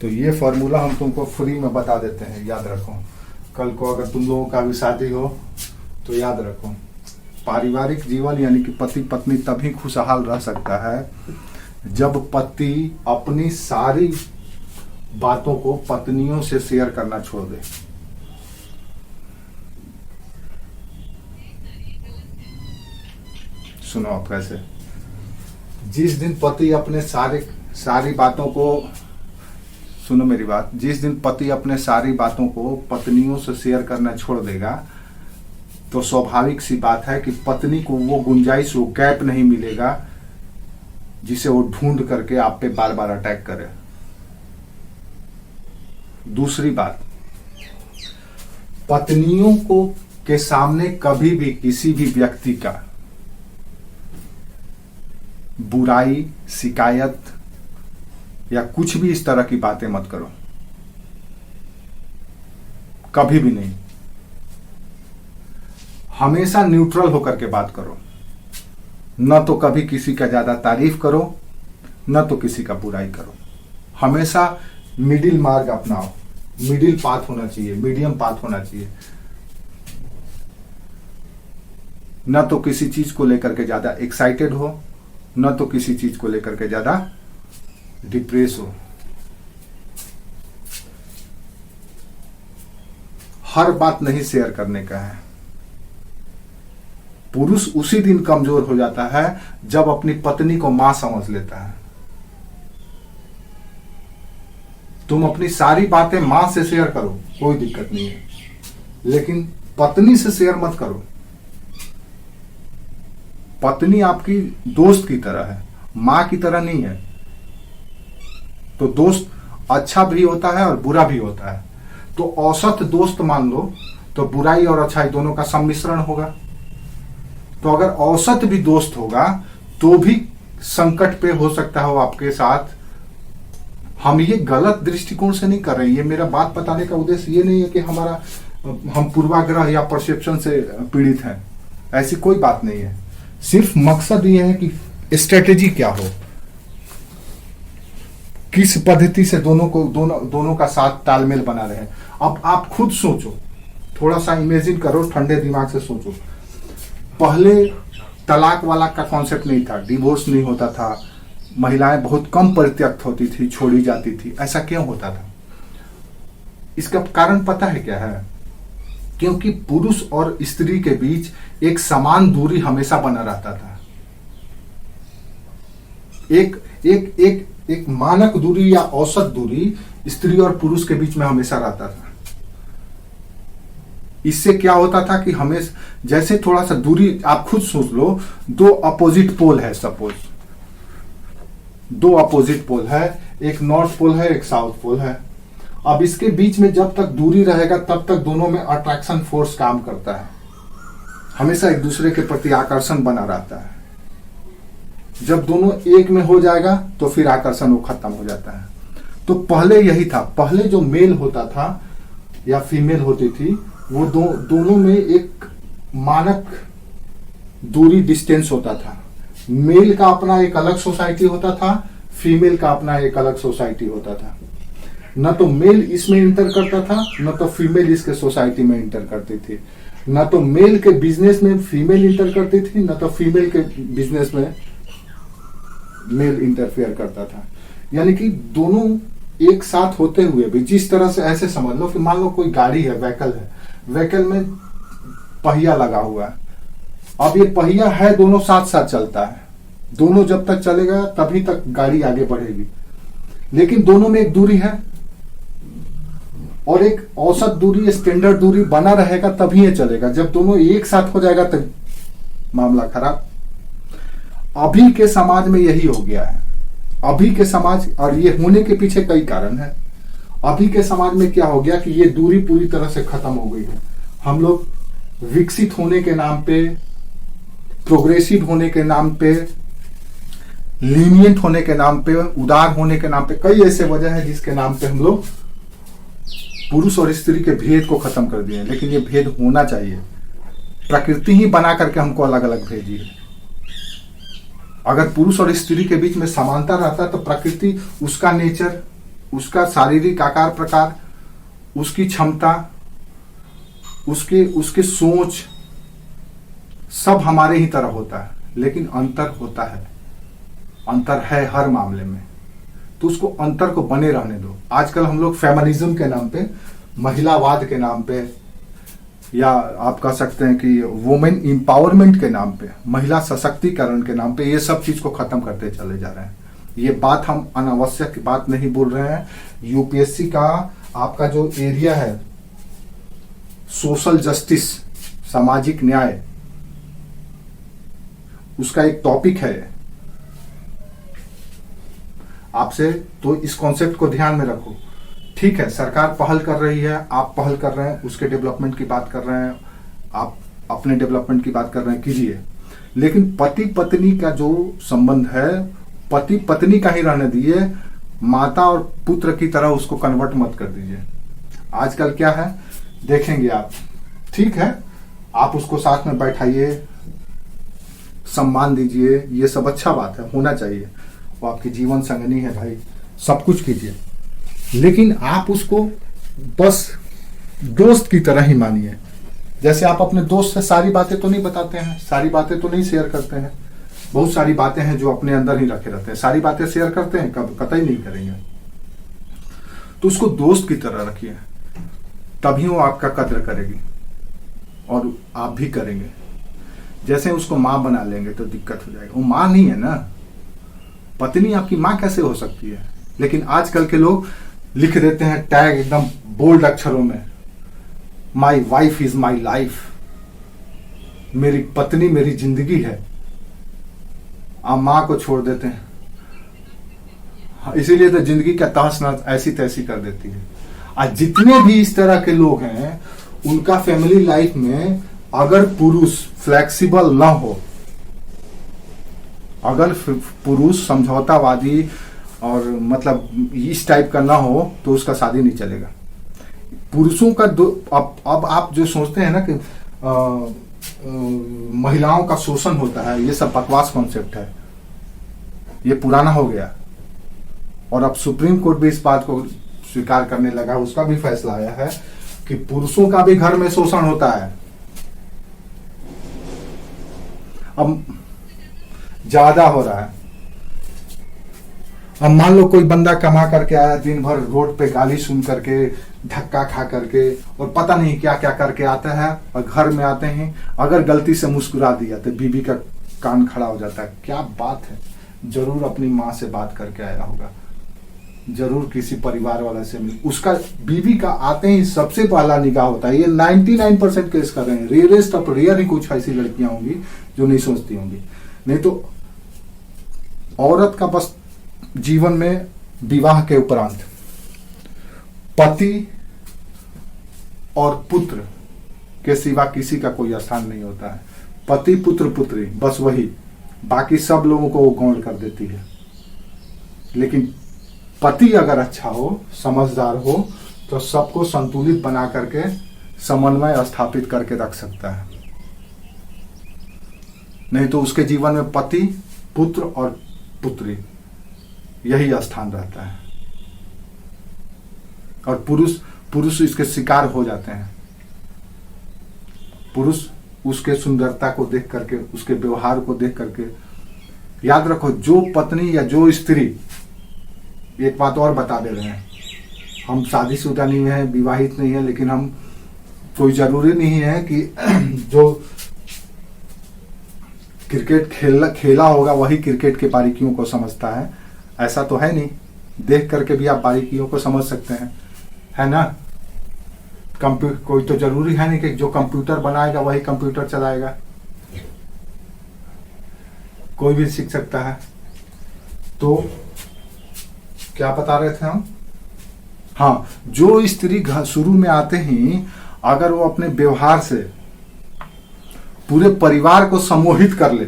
तो ये फॉर्मूला हम तुमको फ्री में बता देते हैं, याद रखो। कल को अगर तुम लोगों का भी शादी हो तो याद रखो, पारिवारिक जीवन यानी कि पति पत्नी तभी खुशहाल रह सकता है जब पति अपनी सारी बातों को पत्नियों से शेयर करना छोड़ दे। सुनो आप कैसे, जिस दिन पति अपने सारी बातों को, सुनो मेरी बात, जिस दिन पति अपने सारी बातों को पत्नियों से शेयर करना छोड़ देगा तो स्वाभाविक सी बात है कि पत्नी को वो गुंजाइश, वो गैप नहीं मिलेगा जिसे वो ढूंढ करके आप पे बार बार अटैक करे। दूसरी बात, पत्नियों को के सामने कभी भी किसी भी व्यक्ति का बुराई, शिकायत या कुछ भी इस तरह की बातें मत करो, कभी भी नहीं। हमेशा न्यूट्रल होकर के बात करो, न तो कभी किसी का ज्यादा तारीफ करो, न तो किसी का बुराई करो। हमेशा मिडिल मार्ग अपनाओ, मिडिल पाथ होना चाहिए, मीडियम पाथ होना चाहिए। न तो किसी चीज को लेकर के ज्यादा एक्साइटेड हो, न तो किसी चीज को लेकर के ज्यादा डिप्रेस हो। हर बात नहीं शेयर करने का है। पुरुष उसी दिन कमजोर हो जाता है जब अपनी पत्नी को मां समझ लेता है। तुम अपनी सारी बातें मां से शेयर करो, कोई दिक्कत नहीं है, लेकिन पत्नी से शेयर मत करो। पत्नी आपकी दोस्त की तरह है, मां की तरह नहीं है। तो दोस्त अच्छा भी होता है और बुरा भी होता है। तो औसत दोस्त मान लो तो बुराई और अच्छाई दोनों का सम्मिश्रण होगा। तो अगर औसत भी दोस्त होगा तो भी संकट पे हो सकता है वो आपके साथ। हम ये गलत दृष्टिकोण से नहीं कर रहे हैं। ये मेरा बात बताने का उद्देश्य ये नहीं है कि हम पूर्वाग्रह या परसेप्शन से पीड़ित हैं, ऐसी कोई बात नहीं है। सिर्फ मकसद ये है कि स्ट्रेटेजी क्या हो, किस पद्धति से दोनों का साथ तालमेल बना रहे। अब आप खुद सोचो, थोड़ा सा इमेजिन करो, ठंडे दिमाग से सोचो। पहले तलाक वाला का कॉन्सेप्ट नहीं था, डिवोर्स नहीं होता था, महिलाएं बहुत कम परित्यक्त होती थी, छोड़ी जाती थी। ऐसा क्यों होता था? इसका कारण पता है क्या है? क्योंकि पुरुष और स्त्री के बीच एक समान दूरी हमेशा बना रहता था। एक मानक दूरी या औसत दूरी स्त्री और पुरुष के बीच में हमेशा रहता था। इससे क्या होता था कि हमेशा, जैसे थोड़ा सा दूरी आप खुद सोच लो, दो अपोजिट पोल है, सपोज दो अपोजिट पोल है, एक नॉर्थ पोल है, एक साउथ पोल है। अब इसके बीच में जब तक दूरी रहेगा तब तक दोनों में अट्रैक्शन फोर्स काम करता है, हमेशा एक दूसरे के प्रति आकर्षण बना रहता है। जब दोनों एक में हो जाएगा तो फिर आकर्षण वो खत्म हो जाता है। तो पहले यही था, पहले जो मेल होता था या फीमेल होती थी, वो दोनों में एक मानक दूरी, डिस्टेंस होता था। मेल का अपना एक अलग सोसाइटी होता था, फीमेल का अपना एक अलग सोसाइटी होता था। न तो मेल इसमें इंटर करता था, न तो फीमेल इसके सोसाइटी में इंटर करती थी। न तो मेल के बिजनेस में फीमेल इंटर करती थी, न तो फीमेल के बिजनेस में मेल इंटरफेयर करता था। यानी कि दोनों एक साथ होते हुए भी, जिस तरह से, ऐसे समझ लो कि मान लो कोई गाड़ी है, व्हीकल है, व्हीकल में पहिया लगा हुआ है। अब ये पहिया है, दोनों साथ साथ चलता है, दोनों जब तक चलेगा तभी तक गाड़ी आगे बढ़ेगी। लेकिन दोनों में एक दूरी है और एक औसत दूरी, स्टैंडर्ड दूरी बना रहेगा तभी ये चलेगा। जब दोनों एक साथ हो जाएगा तब मामला खराब। अभी के समाज में यही हो गया है। अभी के समाज, और ये होने के पीछे कई कारण है। अभी के समाज में क्या हो गया कि ये दूरी पूरी तरह से खत्म हो गई है। हम लोग विकसित होने के नाम पे, प्रोग्रेसिव होने के नाम पे, लीनियंट होने के नाम पे, उदार होने के नाम पे, कई ऐसे वजह है जिसके नाम पे हम लोग पुरुष और स्त्री के भेद को खत्म कर दिए। लेकिन ये भेद होना चाहिए। प्रकृति ही बना करके हमको अलग अलग भेजी है। अगर पुरुष और स्त्री के बीच में समानता रहता तो प्रकृति, उसका नेचर, उसका शारीरिक आकार प्रकार, उसकी क्षमता, उसके सोच सब हमारे ही तरह होता है, लेकिन अंतर होता है, अंतर है हर मामले में। तो उसको अंतर को बने रहने दो। आजकल हम लोग फेमिनिज्म के नाम पे, महिलावाद के नाम पे, या आप कह सकते हैं कि वुमेन एम्पावरमेंट के नाम पे, महिला सशक्तिकरण के नाम पे ये सब चीज को खत्म करते चले जा रहे हैं। ये बात हम अनावश्यक बात नहीं बोल रहे हैं। यूपीएससी का आपका जो एरिया है सोशल जस्टिस, सामाजिक न्याय, उसका एक टॉपिक है आपसे, तो इस कॉन्सेप्ट को ध्यान में रखो। ठीक है, सरकार पहल कर रही है, आप पहल कर रहे हैं, उसके डेवलपमेंट की बात कर रहे हैं, आप अपने डेवलपमेंट की बात कर रहे हैं, कीजिए। लेकिन पति पत्नी का जो संबंध है, पति पत्नी का ही रहने दीजिए, माता और पुत्र की तरह उसको कन्वर्ट मत कर दीजिए। आजकल क्या है देखेंगे आप, ठीक है, आप उसको साथ में बैठाइए, सम्मान दीजिए, ये सब अच्छा बात है, होना चाहिए, वो आपकी जीवन संगनी है भाई, सब कुछ कीजिए। लेकिन आप उसको बस दोस्त की तरह ही मानिए। जैसे आप अपने दोस्त से सारी बातें तो नहीं बताते हैं, सारी बातें तो नहीं शेयर करते हैं, बहुत सारी बातें हैं जो अपने अंदर ही रखे रहते हैं, सारी बातें शेयर करते हैं कब, कतई नहीं करेंगे। तो उसको दोस्त की तरह रखिए, तभी वो आपका कद्र करेगी और आप भी करेंगे। जैसे उसको माँ बना लेंगे तो दिक्कत हो जाएगा, वो माँ नहीं है ना, पत्नी आपकी माँ कैसे हो सकती है। लेकिन आजकल के लोग लिख देते हैं टैग एकदम बोल्ड अक्षरों में, my wife is my life, मेरी पत्नी मेरी जिंदगी है, आप माँ को छोड़ देते हैं। इसीलिए तो जिंदगी का तहस नहस ऐसी तैसी कर देती है। आज जितने भी इस तरह के लोग हैं, उनका फैमिली लाइफ में अगर पुरुष फ्लेक्सिबल ना हो, अगर पुरुष समझौतावादी और मतलब इस टाइप का ना हो, तो उसका शादी नहीं चलेगा। पुरुषों का अब आप जो सोचते हैं ना कि महिलाओं का शोषण होता है, ये सब बकवास कॉन्सेप्ट है, ये पुराना हो गया। और अब सुप्रीम कोर्ट भी इस बात को स्वीकार करने लगा, उसका भी फैसला आया है कि पुरुषों का भी घर में शोषण होता है। अब ज्यादा हो रहा है। अब मान लो कोई बंदा कमा करके आया, दिन भर रोड पे गाली सुन करके, धक्का खा करके और पता नहीं क्या क्या करके आता है, और घर में आते हैं अगर गलती से मुस्कुरा दिया तो बीबी का कान खड़ा हो जाता है। क्या बात है, जरूर अपनी माँ से बात करके आया होगा, जरूर किसी परिवार वाला से मिल, उसका बीबी का आते ही सबसे पहला निगाह होता है। ये 99% केस कर रहे हैं, रेयरेस्ट ऑफ रेयर ही कुछ ऐसी लड़कियां होंगी जो नहीं सोचती होंगी। नहीं तो औरत का बस जीवन में विवाह के उपरांत पति और पुत्र के सिवा किसी का कोई स्थान नहीं होता है। पति पुत्र पुत्री, बस वही, बाकी सब लोगों को वो गौण कर देती है। लेकिन पति अगर अच्छा हो, समझदार हो, तो सबको संतुलित बना करके समन्वय स्थापित करके रख सकता है। नहीं तो उसके जीवन में पति, पुत्र और पुत्री यही स्थान रहता है। और पुरुष इसके शिकार हो जाते हैं। पुरुष उसके सुंदरता को देख करके, उसके व्यवहार को देख करके, याद रखो, जो पत्नी या जो स्त्री, एक बात और बता दे रहे हैं, हम शादीशुदा नहीं है, विवाहित नहीं है, लेकिन हम, कोई जरूरी नहीं है कि जो क्रिकेट खेला होगा वही क्रिकेट के बारीकियों को समझता है, ऐसा तो है नहीं। देख करके भी आप बारीकियों को समझ सकते हैं, है ना। कोई तो जरूरी है नहीं कि जो कंप्यूटर बनाएगा वही कंप्यूटर चलाएगा, कोई भी सीख सकता है। तो क्या बता रहे थे हम? हाँ, जो स्त्री शुरू में आते ही अगर वो अपने व्यवहार से पूरे परिवार को सम्मोहित कर ले,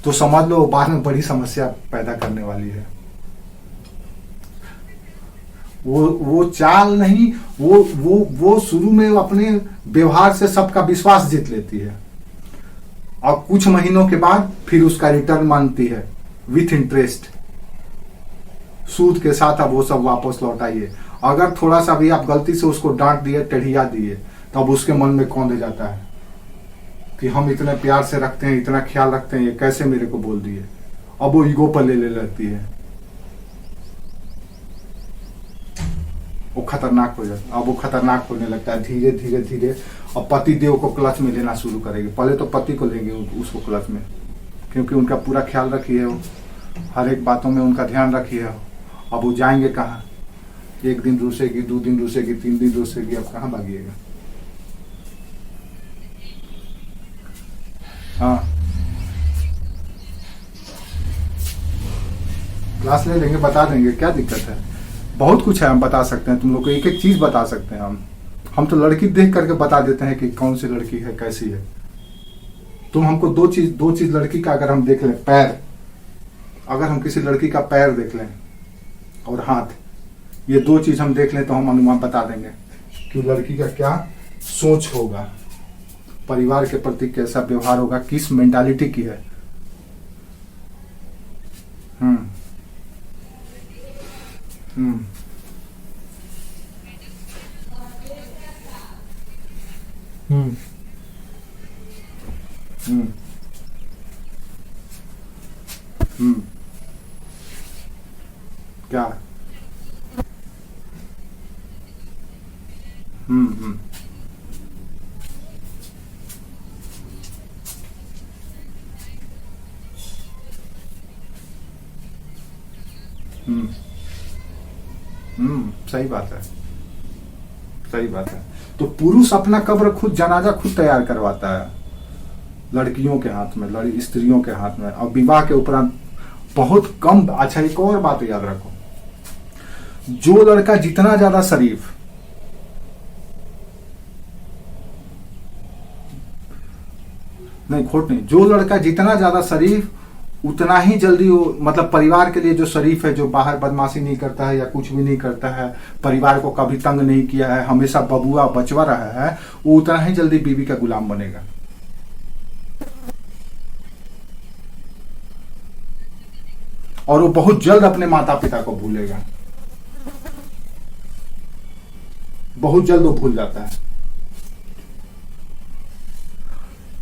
तो समझ लो बाद में बड़ी समस्या पैदा करने वाली है। वो चाल नहीं, वो शुरू में अपने व्यवहार से सबका विश्वास जीत लेती है, और कुछ महीनों के बाद फिर उसका रिटर्न मांगती है विथ इंटरेस्ट। सूद के साथ अब वो सब वापस लौटाइए। अगर थोड़ा सा भी आप गलती से उसको डांट दिए, टेढ़िया दिए, तब उसके मन में कौंध जाता है कि हम इतने प्यार से रखते हैं, इतना ख्याल रखते हैं, ये कैसे मेरे को बोल दिए। अब वो ईगो पर ले लेती है, वो खतरनाक हो जाता। अब वो खतरनाक होने लगता है धीरे धीरे धीरे। और पति देव को क्लच में लेना शुरू करेगी। पहले तो पति को लेंगे उसको क्लच में, क्योंकि उनका पूरा ख्याल रखी है वो, हर एक बातों में उनका ध्यान रखी है। अब वो जाएंगे कहाँ? एक दिन रूसेगी, 2 दिन रूसेगी, 3 दिन रूसेगी, अब कहाँ भागिएगा? हाँ, क्लास ले लेंगे, बता देंगे, क्या दिक्कत है? बहुत कुछ है, हम बता सकते हैं तुम लोग को, एक एक चीज बता सकते हैं हम तो लड़की देख करके बता देते हैं कि कौन सी लड़की है, कैसी है। तुम हमको दो चीज लड़की का अगर हम देख लें, पैर, अगर हम किसी लड़की का पैर देख लें और हाथ, ये 2 चीज हम देख लें तो हम अनुमान बता देंगे कि लड़की का क्या सोच होगा, परिवार के प्रति कैसा व्यवहार होगा, किस मेंटालिटी की है। हम्म हम्म हम्म हम्म हम्म क्या? हम्म। हम्म सही बात है, सही बात है। तो पुरुष अपना कब्र खुद, जनाजा खुद तैयार करवाता है लड़कियों के हाथ में, स्त्रियों के हाथ में। और विवाह के उपरांत बहुत कम। अच्छा, एक और बात याद रखो, जो लड़का जितना ज्यादा शरीफ, नहीं खोट नहीं, जो लड़का जितना ज्यादा शरीफ उतना ही जल्दी वो, मतलब परिवार के लिए जो शरीफ है, जो बाहर बदमाशी नहीं करता है या कुछ भी नहीं करता है, परिवार को कभी तंग नहीं किया है, हमेशा बबुआ बचवा रहा है, वो उतना ही जल्दी बीवी का गुलाम बनेगा। और वो बहुत जल्द अपने माता पिता को भूलेगा, बहुत जल्द वो भूल जाता है।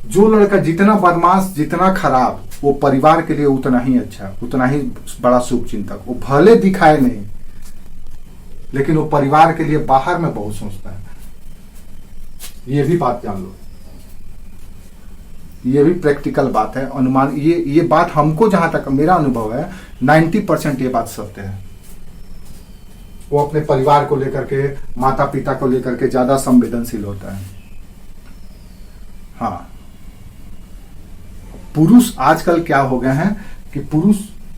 जो लड़का जितना बदमाश, जितना खराब, वो परिवार के लिए उतना ही अच्छा, उतना ही बड़ा शुभ चिंतक। वो भले दिखाए नहीं, लेकिन वो परिवार के लिए बाहर में बहुत सोचता है। ये भी बात जान लो, ये भी प्रैक्टिकल बात है, अनुमान। ये बात हमको, जहां तक मेरा अनुभव है, 90% ये बात सत्य है। वो अपने परिवार को लेकर के, माता पिता को लेकर के ज्यादा संवेदनशील होता है। हाँ, पुरुष आजकल क्या हो गए हैं कि पुरुष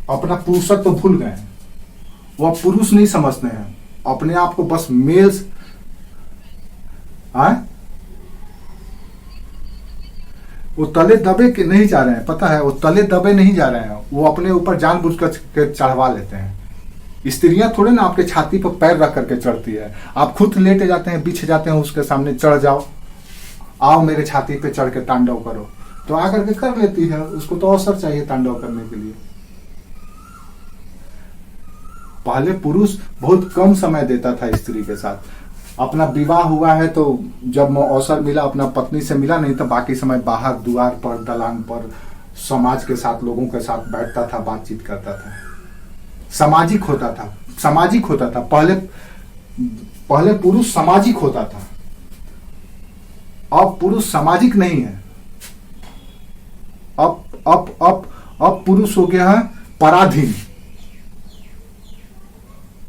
अपना पुरुषत्व तो भूल गए हैं। वो अब पुरुष नहीं समझते हैं अपने आप को, बस मेल्स। वो तले दबे के नहीं जा रहे हैं, पता है, वो तले दबे नहीं जा रहे हैं, वो अपने ऊपर जानबूझ कर चढ़वा लेते हैं। स्त्रियां थोड़े ना आपके छाती पर पैर रख करके चढ़ती है, आप खुद लेटे जाते हैं, बिछ जाते हैं उसके सामने, चढ़ जाओ, आओ मेरे छाती पे चढ़ के तांडव करो, तो आकर के कर लेती है। उसको तो अवसर चाहिए तांडव करने के लिए। पहले पुरुष बहुत कम समय देता था स्त्री के साथ। अपना विवाह हुआ है तो जब अवसर मिला अपना पत्नी से मिला, नहीं तो बाकी समय बाहर द्वार पर, दलान पर, समाज के साथ, लोगों के साथ बैठता था, बातचीत करता था, सामाजिक होता था, सामाजिक होता था। पहले पुरुष सामाजिक होता था, अब पुरुष सामाजिक नहीं है। अब पुरुष हो गया है पराधीन।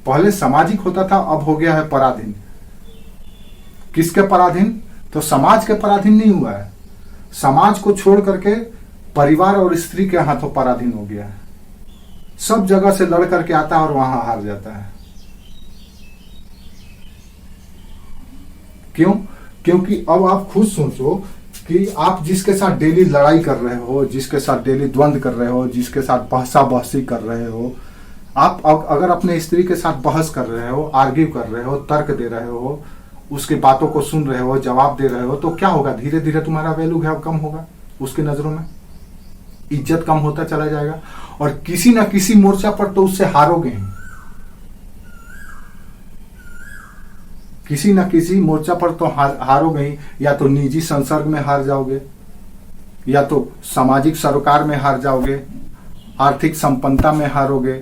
पहले सामाजिक होता था, अब हो गया है पराधीन। किसके पराधीन? तो समाज के पराधीन नहीं हुआ है, समाज को छोड़ करके परिवार और स्त्री के हाथों पराधीन हो गया है। सब जगह से लड़ करके आता है और वहां हार जाता है। क्यों? क्योंकि अब आप खुद सोचो कि आप जिसके साथ डेली लड़ाई कर रहे हो, जिसके साथ डेली द्वंद्व कर रहे हो, जिसके साथ बहसा बहसी कर रहे हो, आप अगर अपने स्त्री के साथ बहस कर रहे हो, आर्ग्यू कर रहे हो, तर्क दे रहे हो, उसकी बातों को सुन रहे हो, जवाब दे रहे हो, तो क्या होगा? धीरे धीरे तुम्हारा वैल्यू है कम होगा, उसकी नजरों में इज्जत कम होता चला जाएगा, और किसी ना किसी मोर्चा पर तो उससे हारोगे ही। किसी न किसी मोर्चा पर तो हारोगे ही। या तो निजी संसर्ग में हार जाओगे, या तो सामाजिक सरोकार में हार जाओगे, आर्थिक संपन्नता में हारोगे,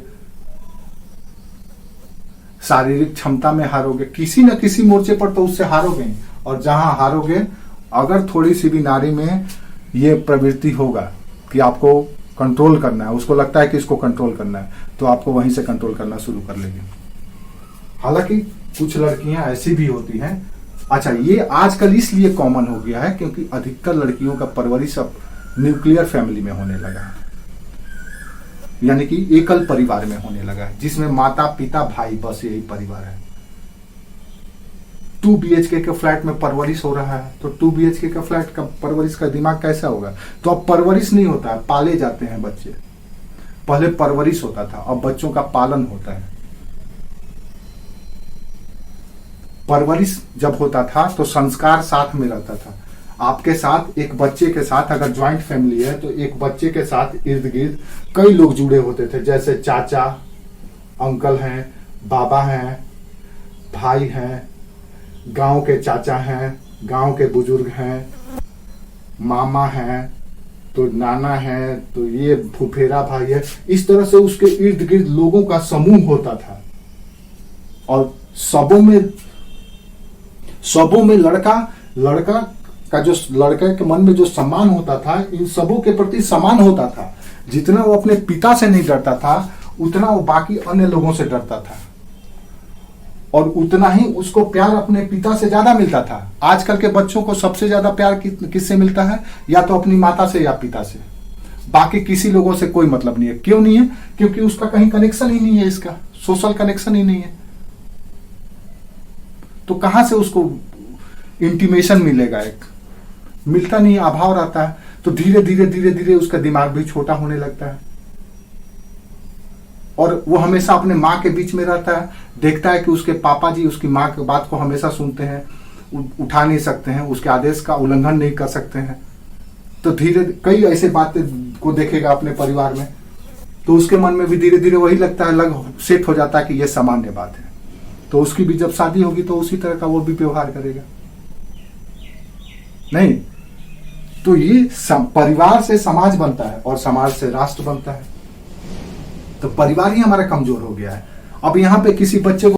शारीरिक क्षमता में हारोगे, किसी न किसी मोर्चे पर तो उससे हारोगे ही। और जहां हारोगे, अगर थोड़ी सी भी नारी में ये प्रवृत्ति होगा कि आपको कंट्रोल करना है, उसको लगता है कि इसको कंट्रोल करना है, तो आपको वहीं से कंट्रोल करना शुरू कर लेगी। हालांकि कुछ लड़कियां ऐसी भी होती हैं। अच्छा, ये आजकल इसलिए कॉमन हो गया है क्योंकि अधिकतर लड़कियों का परवरिश अब न्यूक्लियर फैमिली में होने लगा है, यानी कि एकल परिवार में होने लगा है, जिसमें माता पिता भाई बस यही परिवार है। 2 BHK के फ्लैट में परवरिश हो रहा है, तो 2 BHK का फ्लैट का परवरिश का दिमाग कैसा होगा? तो अब परवरिश नहीं होता है, पाले जाते हैं बच्चे। पहले परवरिश होता था, अब बच्चों का पालन होता है। परवरिश जब होता था तो संस्कार साथ में रहता था। आपके साथ, एक बच्चे के साथ, अगर ज्वाइंट फैमिली है तो एक बच्चे के साथ इर्द गिर्द कई लोग जुड़े होते थे, जैसे चाचा, अंकल हैं, बाबा हैं, भाई हैं, गांव के चाचा हैं, गांव के बुजुर्ग हैं, मामा हैं, तो नाना है, तो ये फुफेरा भाई है। इस तरह से उसके इर्द गिर्द लोगों का समूह होता था। और सबों में लड़का का जो लड़के के मन में जो सम्मान होता था, इन सबों के प्रति समान होता था। जितना वो अपने पिता से नहीं डरता था, उतना वो बाकी अन्य लोगों से डरता था, और उतना ही उसको प्यार अपने पिता से ज्यादा मिलता था। आजकल के बच्चों को सबसे ज्यादा प्यार किससे मिलता है? या तो अपनी माता से या पिता से। बाकी किसी लोगों से कोई मतलब नहीं है। क्यों नहीं है? क्योंकि उसका कहीं कनेक्शन ही नहीं है, इसका सोशल कनेक्शन ही नहीं है। तो कहां से उसको इंटीमेशन मिलेगा? एक मिलता नहीं, अभाव रहता है। तो धीरे धीरे उसका दिमाग भी छोटा होने लगता है, और वो हमेशा अपने माँ के बीच में रहता है। देखता है कि उसके पापा जी उसकी माँ की बात को हमेशा सुनते हैं, उठा नहीं सकते हैं, उसके आदेश का उल्लंघन नहीं कर सकते हैं। तो धीरे कई ऐसे बातें को देखेगा अपने परिवार में, तो उसके मन में भी धीरे धीरे वही लगता है, सेट हो जाता है कि यह सामान्य बात है। तो उसकी भी जब शादी होगी तो उसी तरह का वो भी व्यवहार करेगा। नहीं, तो ये परिवार से समाज बनता है और समाज से राष्ट्र बनता है। तो परिवार ही हमारा कमजोर हो गया है। अब यहाँ पे किसी बच्चे को